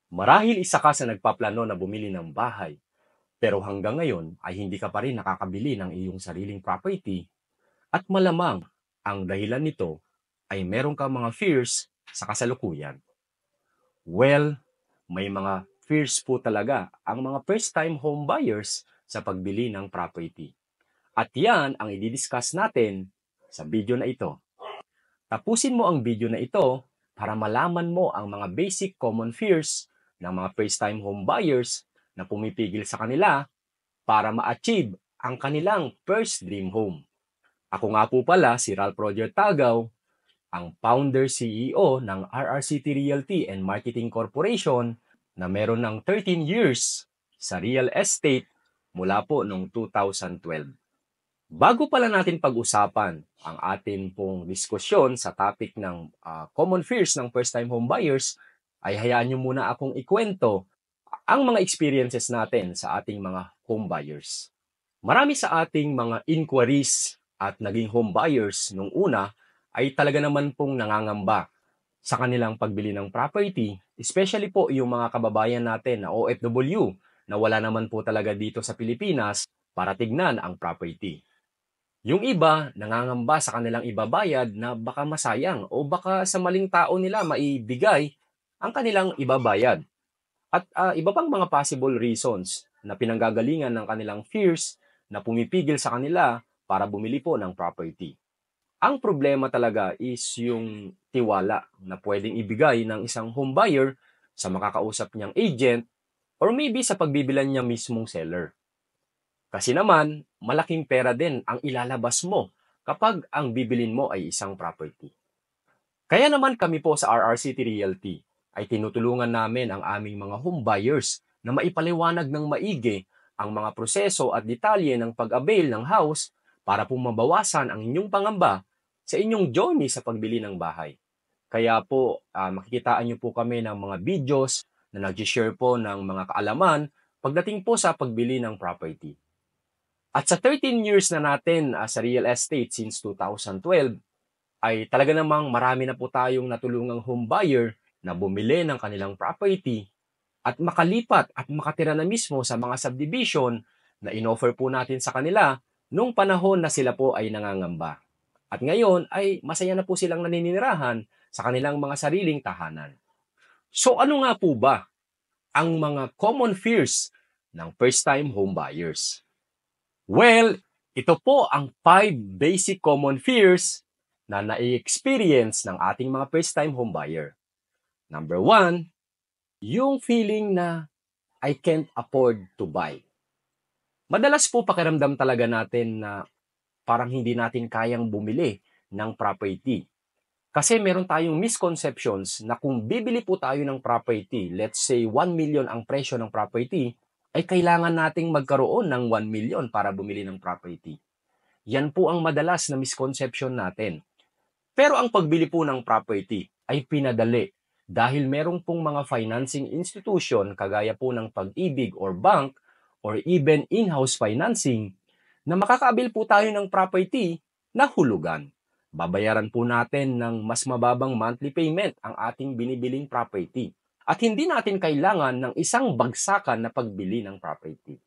Marahil isa ka sa nagpaplano na bumili ng bahay, pero hanggang ngayon ay hindi ka pa rin nakakabili ng iyong sariling property at malamang ang dahilan nito ay meron kang mga fears sa kasalukuyan. Well, may mga fears po talaga ang mga first-time home buyers sa pagbili ng property. At yan ang i-discuss natin sa video na ito. Tapusin mo ang video na ito para malaman mo ang mga basic common fears ng mga first-time home buyers na pumipigil sa kanila para ma-achieve ang kanilang first dream home. Ako nga po pala si Ralph Roger Tagaw, ang founder CEO ng RRCT Realty and Marketing Corporation na meron ng 13 years sa real estate mula po noong 2012. Bago pala natin pag-usapan ang atin pong diskusyon sa topic ng common fears ng first-time home buyers, ay hayaan nyo muna akong ikwento ang mga experiences natin sa ating mga home buyers. Marami sa ating mga inquiries at naging home buyers nung una ay talaga naman pong nangangamba sa kanilang pagbili ng property, especially po yung mga kababayan natin na OFW na wala naman po talaga dito sa Pilipinas para tignan ang property. Yung iba, nangangamba sa kanilang ibabayad na baka masayang o baka sa maling tao nila maibigay ang kanilang ibabayad. At iba pang mga possible reasons na pinanggagalingan ng kanilang fears na pumipigil sa kanila para bumili po ng property. Ang problema talaga is yung tiwala na pwedeng ibigay ng isang home buyer sa makakausap niyang agent or maybe sa pagbibilan niya mismong seller. Kasi naman, malaking pera din ang ilalabas mo kapag ang bibilin mo ay isang property. Kaya naman kami po sa RRCT Realty ay tinutulungan namin ang aming mga home buyers na maipaliwanag ng maigi ang mga proseso at detalye ng pag-avail ng house para po mabawasan ang inyong pangamba sa inyong journey sa pagbili ng bahay. Kaya po, makikitaan niyo po kami ng mga videos na nag-share po ng mga kaalaman pagdating po sa pagbili ng property. At sa 13 years na natin sa real estate since 2012, ay talaga namang marami na po tayong natulungang home buyer na bumili ng kanilang property at makalipat at makatira na mismo sa mga subdivision na inoffer po natin sa kanila nung panahon na sila po ay nangangamba. At ngayon ay masaya na po silang naninirahan sa kanilang mga sariling tahanan. So ano nga po ba ang mga common fears ng first-time home buyers? Well, ito po ang 5 basic common fears na nai-experience ng ating mga first-time home buyer. Number 1, yung feeling na I can't afford to buy. Madalas po pakiramdam talaga natin na parang hindi natin kayang bumili ng property. Kasi meron tayong misconceptions na kung bibili po tayo ng property, let's say 1 million ang presyo ng property, ay kailangan nating magkaroon ng 1 million para bumili ng property. Yan po ang madalas na misconception natin. Pero ang pagbili po ng property ay pinadali dahil merong pong mga financing institution kagaya po ng Pag-ibig or bank or even in-house financing na makakaabil po tayo ng property na hulugan. Babayaran po natin ng mas mababang monthly payment ang ating binibiling property. At hindi natin kailangan ng isang bagsakan na pagbili ng property.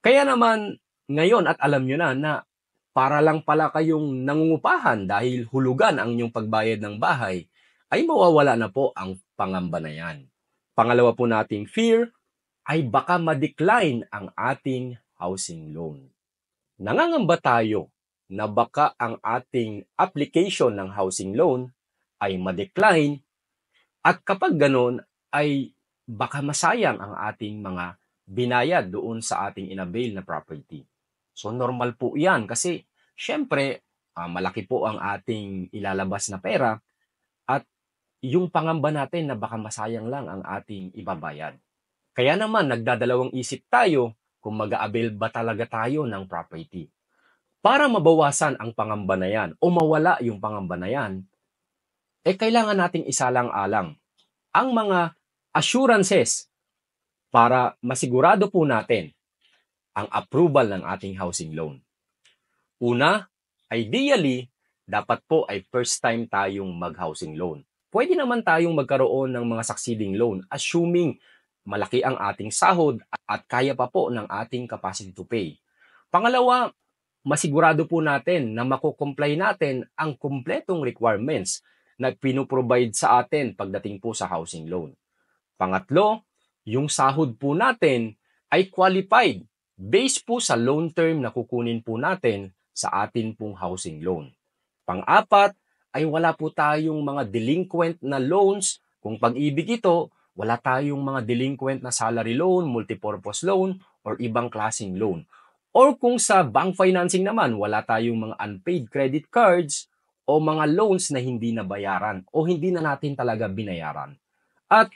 Kaya naman, ngayon at alam nyo na para lang pala kayong nangungupahan dahil hulugan ang inyong pagbayad ng bahay, ay mawawala na po ang pangamba na yan. Pangalawa po nating fear ay baka ma-decline ang ating housing loan. Nangangamba tayo na baka ang ating application ng housing loan ay ma-decline at kapag ganun ay baka masayang ang ating mga binayad doon sa ating inavail na property. So normal po yan kasi syempre malaki po ang ating ilalabas na pera at yung pangamba natin na baka masayang lang ang ating ibabayad. Kaya naman nagdadalawang isip tayo kung mag-a-avail ba talaga tayo ng property. Para mabawasan ang pangamba na yan o mawala yung pangamba na yan, kailangan nating isalang-alang ang mga assurances para masigurado po natin ang approval ng ating housing loan. Una, ideally, dapat po ay first time tayong mag-housing loan. pwede naman tayong magkaroon ng mga succeeding loan assuming malaki ang ating sahod at kaya pa po ng ating capacity to pay. Pangalawa, masigurado po natin na mako-comply natin ang kumpletong requirements na pinoprovide sa atin pagdating po sa housing loan. Pangatlo, yung sahod po natin ay qualified based po sa loan term na kukunin po natin sa atin pong housing loan. Pang-apat ay wala po tayong mga delinquent na loans. Kung pag-ibig ito, wala tayong mga delinquent na salary loan, multipurpose loan, or ibang klaseng loan. Or kung sa bank financing naman, wala tayong mga unpaid credit cards o mga loans na hindi nabayaran o hindi na natin talaga binayaran. At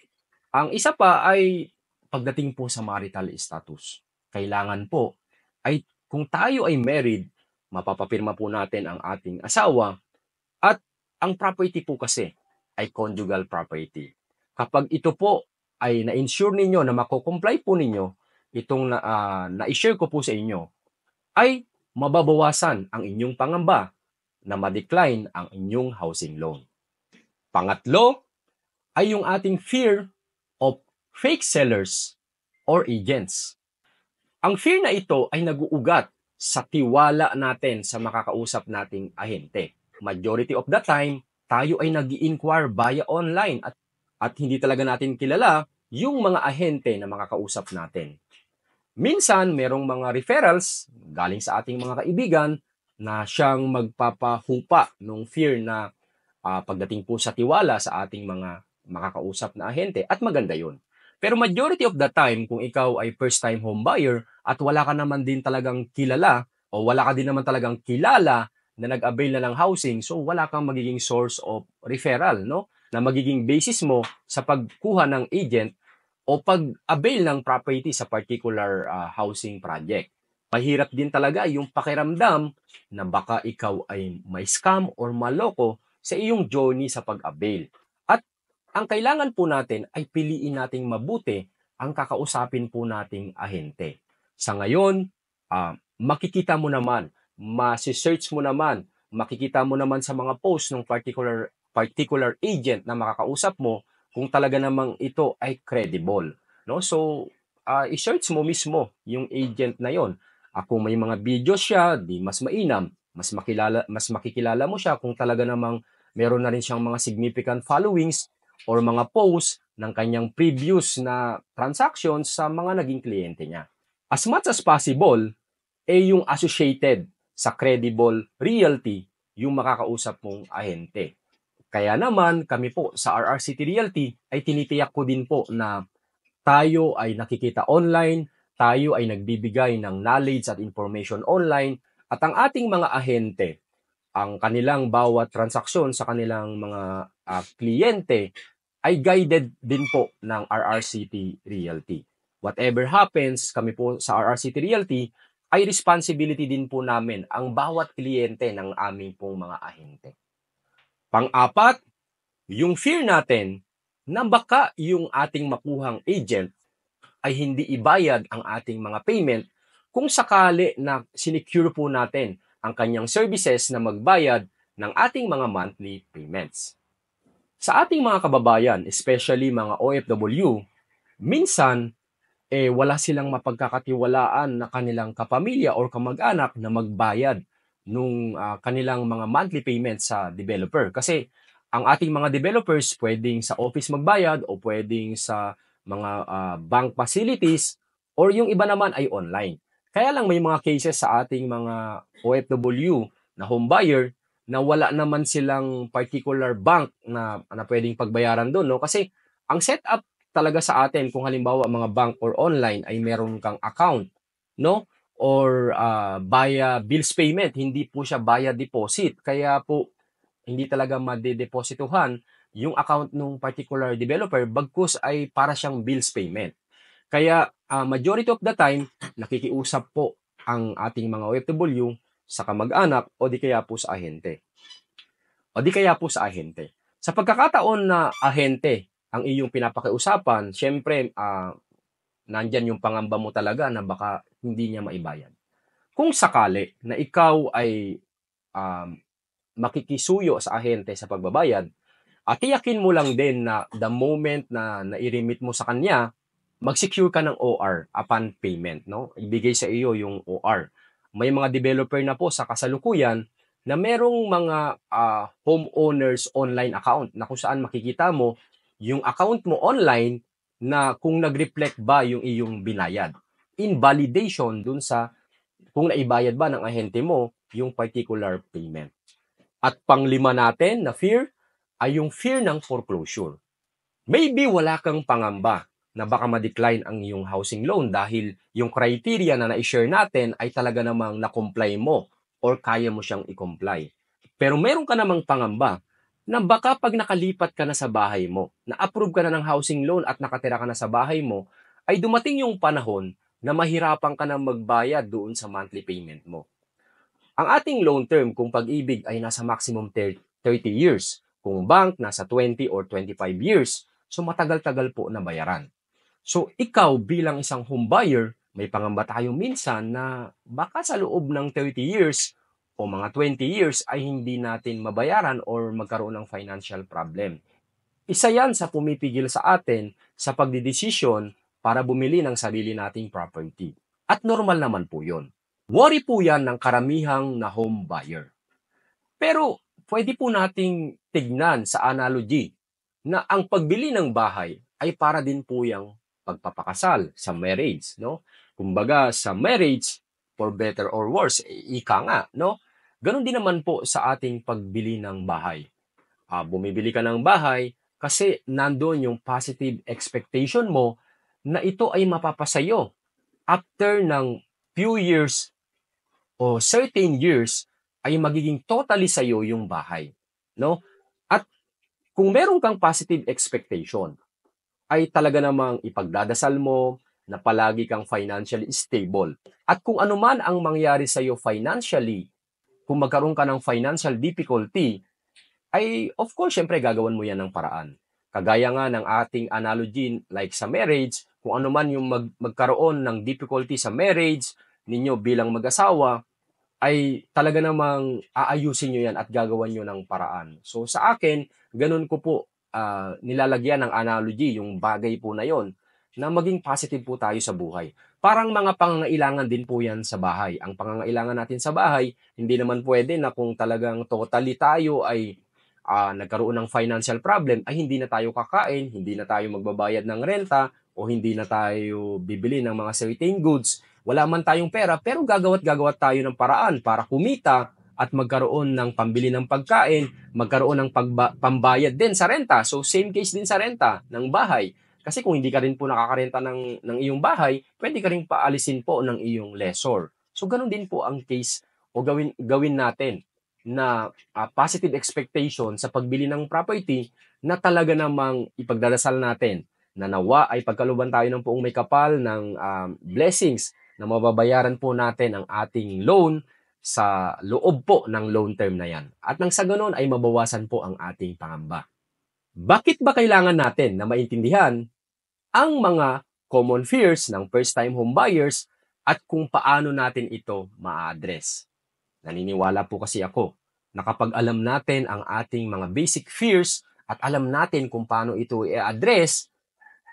ang isa pa ay pagdating po sa marital status. Kailangan po ay kung tayo ay married, mapapapirma po natin ang ating asawa at ang property po kasi ay conjugal property. Kapag ito po ay na-insure ninyo na mako-comply po ninyo, itong na-share ko po sa inyo, ay mababawasan ang inyong pangamba na ma-decline ang inyong housing loan. Pangatlo ay yung ating fear of fake sellers or agents. Ang fear na ito ay nag-uugat sa tiwala natin sa makakausap nating ahente. Majority of the time, tayo ay nag-i-inquire via online at hindi talaga natin kilala yung mga ahente na makakausap natin. Minsan, merong mga referrals galing sa ating mga kaibigan na siyang magpapahupa ng fear na pagdating po sa tiwala sa ating mga makakausap na ahente at maganda yun. Pero majority of the time, kung ikaw ay first-time home buyer at wala ka naman din talagang kilala o wala ka din naman talagang kilala na nag-avail na ng housing, so wala kang magiging source of referral, no? Na magiging basis mo sa pagkuha ng agent o pag-avail ng property sa particular housing project. Mahirap din talaga yung pakiramdam na baka ikaw ay may scam or maloko sa iyong journey sa pag-avail. At ang kailangan po natin ay piliin nating mabuti ang kakausapin po nating ahente. Sa ngayon, makikita mo naman, masi-search mo naman, makikita mo naman sa mga post ng particular agent na makakausap mo kung talaga namang ito ay credible, no? So, i-search mo mismo yung agent na yon. Kung may mga video siya, di mas mainam, mas makikilala mo siya kung talaga namang meron na rin siyang mga significant followings or mga posts ng kanyang previous na transactions sa mga naging kliyente niya. As much as possible, yung associated sa credible realty yung makakausap mong ahente. Kaya naman, kami po sa RR City Realty ay tinitiyak ko din po na tayo ay nakikita online, tayo ay nagbibigay ng knowledge at information online, at ang ating mga ahente, ang kanilang bawat transaksyon sa kanilang mga kliyente ay guided din po ng RR City Realty. Whatever happens, kami po sa RR City Realty ay responsibility din po namin ang bawat kliyente ng aming pong mga ahente. Pang-apat, yung fear natin na baka yung ating makuhang agent ay hindi ibayad ang ating mga payment kung sakali na sinecure po natin ang kanyang services na magbayad ng ating mga monthly payments. Sa ating mga kababayan, especially mga OFW, minsan wala silang mapagkakatiwalaan na kanilang kapamilya or kamag-anak na magbayad nung kanilang mga monthly payments sa developer. Kasi ang ating mga developers pwedeng sa office magbayad o pwedeng sa mga bank facilities or yung iba naman ay online. Kaya lang may mga cases sa ating mga OFW na home buyer na wala naman silang particular bank na pwedeng pagbayaran doon, no? Kasi ang setup talaga sa atin kung halimbawa mga bank or online ay meron kang account, no? Or via bills payment, hindi po siya via deposit. Kaya po hindi talaga madedeposituhan yung account ng particular developer bagkus ay para siyang bills payment. Kaya majority of the time nakikiusap po ang ating mga OFW sa kamag-anak o di kaya po sa ahente. Sa pagkakataon na ahente ang iyong pinapakiusapan, syempre nandyan yung pangamba mo talaga na baka hindi niya maibayad. Kung sakali na ikaw ay makikisuyo sa ahente sa pagbabayad, At tiyakin mo lang din na the moment na nai-remit mo sa kanya, mag-secure ka ng OR upon payment, no? Ibigay sa iyo yung OR. May mga developer na po sa kasalukuyan na merong mga homeowners online account na kung saan makikita mo yung account mo online na kung nag-reflect ba yung iyong binayad. In validation dun sa kung naibayad ba ng ahente mo yung particular payment. At panglima natin na fear ay yung fear ng foreclosure. Maybe wala kang pangamba na baka ma-decline ang iyong housing loan dahil yung criteria na na-share natin ay talaga namang na-comply mo or kaya mo siyang i-comply. Pero meron ka namang pangamba na baka pag nakalipat ka na sa bahay mo, na-approve ka na ng housing loan at nakatira ka na sa bahay mo, ay dumating yung panahon na mahirapan ka na magbayad doon sa monthly payment mo. Ang ating loan term kung pag-ibig ay nasa maximum 30 years. Kung bank, nasa 20 or 25 years. So matagal-tagal po na bayaran. So ikaw bilang isang home buyer, may pangamba tayo minsan na baka sa loob ng 30 years o mga 20 years ay hindi natin mabayaran or magkaroon ng financial problem. Isa yan sa pumipigil sa atin sa pagdidesisyon para bumili ng sarili nating property. At normal naman po yun. Worry po yan ng karamihang na home buyer. Pero pwede po nating tignan sa analogy na ang pagbili ng bahay ay para din po yung pagpapakasal sa marriage, no? Kumbaga sa marriage, for better or worse, ika nga, no? Ganon din naman po sa ating pagbili ng bahay. Bumibili ka ng bahay kasi nandoon yung positive expectation mo na ito ay mapapasayo after ng few years o certain years ay magiging totally sa'yo yung bahay. No? At kung meron kang positive expectation, ay talaga namang ipagdadasal mo na palagi kang financially stable. At kung ano man ang mangyari sa'yo financially, kung magkaroon ka ng financial difficulty, ay of course, syempre gagawan mo yan ng paraan. Kagaya nga ng ating analogy like sa marriage, kung ano man yung magkaroon ng difficulty sa marriage ninyo bilang mag-asawa, ay talaga namang aayusin nyo yan at gagawan nyo ng paraan. So sa akin, ganun ko po nilalagyan ng analogy yung bagay po na yon na maging positive po tayo sa buhay. Parang mga pangangailangan din po yan sa bahay. Ang pangangailangan natin sa bahay, hindi naman pwede na kung talagang totally tayo ay nagkaroon ng financial problem, ay hindi na tayo kakain, hindi na tayo magbabayad ng renta, o hindi na tayo bibili ng mga certain goods. Wala man tayong pera, pero gagawat tayo ng paraan para kumita at magkaroon ng pambili ng pagkain, magkaroon ng pambayad din sa renta. So same case din sa renta ng bahay. Kasi kung hindi ka rin po nakakarenta ng iyong bahay, pwede ka rin paalisin po ng iyong lessor. So ganun din po ang case o gawin natin na positive expectation sa pagbili ng property na talaga namang ipagdadasal natin na nawa ay pagkaluban tayo ng poong may kapal ng blessings na mababayaran po natin ang ating loan sa loob po ng loan term na yan. At nang sa ganun ay mabawasan po ang ating pangamba. Bakit ba kailangan natin na maintindihan ang mga common fears ng first-time home buyers at kung paano natin ito ma-address? Naniniwala po kasi ako na kapag alam natin ang ating mga basic fears at alam natin kung paano ito i-address,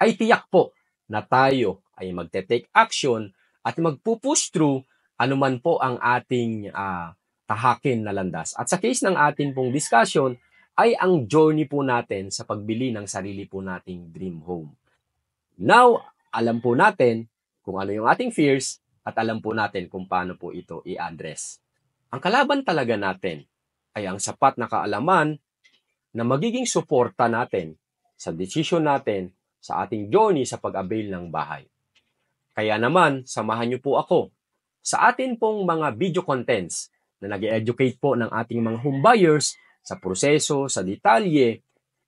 ay tiyak po na tayo ay magte-take action at magpo-push through anuman po ang ating tahakin na landas. At sa case ng ating pong discussion, ay ang journey po natin sa pagbili ng sarili po nating dream home. Now, alam po natin kung ano yung ating fears at alam po natin kung paano po ito i-address. Ang kalaban talaga natin ay ang sapat na kaalaman na magiging suporta natin sa desisyon natin sa ating journey sa pag-avail ng bahay. Kaya naman, samahan niyo po ako sa atin pong mga video contents na nag-educate po ng ating mga home buyers sa proseso, sa detalye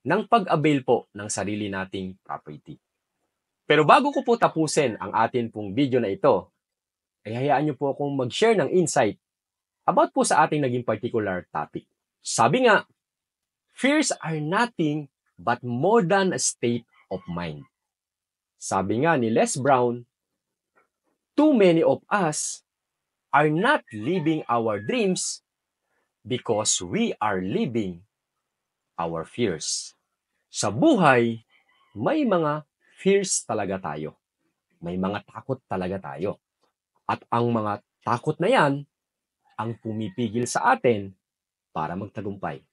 ng pag-avail po ng sarili nating property. Pero bago ko po tapusin ang atin pong video na ito, ay hayaan niyo po akong mag-share ng insight about po sa ating naging particular topic. Sabi nga, fears are nothing but more than a state of mind. Sabi nga ni Les Brown, too many of us are not living our dreams because we are living our fears. Sa buhay, may mga fears talaga tayo. May mga takot talaga tayo. At ang mga takot na yan ang pumipigil sa atin para magtagumpay.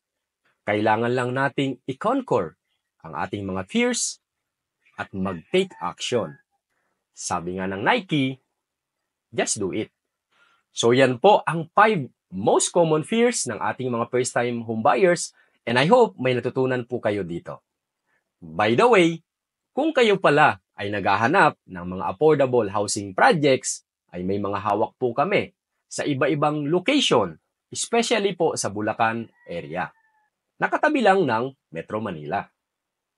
Kailangan lang nating i-conquer ang ating mga fears at mag-take action. Sabi nga ng Nike, just do it. So yan po ang 5 most common fears ng ating mga first-time homebuyers and I hope may natutunan po kayo dito. By the way, kung kayo pala ay naghahanap ng mga affordable housing projects, ay may mga hawak po kami sa iba-ibang location, especially po sa Bulacan area. Nakatabi lang ng Metro Manila.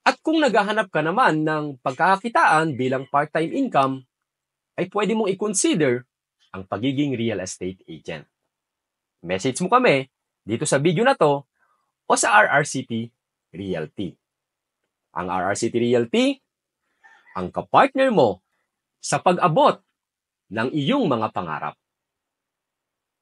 At kung naghahanap ka naman ng pagkakakitaan bilang part-time income, ay pwede mong i-consider ang pagiging real estate agent. Message mo kami dito sa video na to o sa RRCT Realty. Ang RRCT Realty, ang kapartner mo sa pag-abot ng iyong mga pangarap.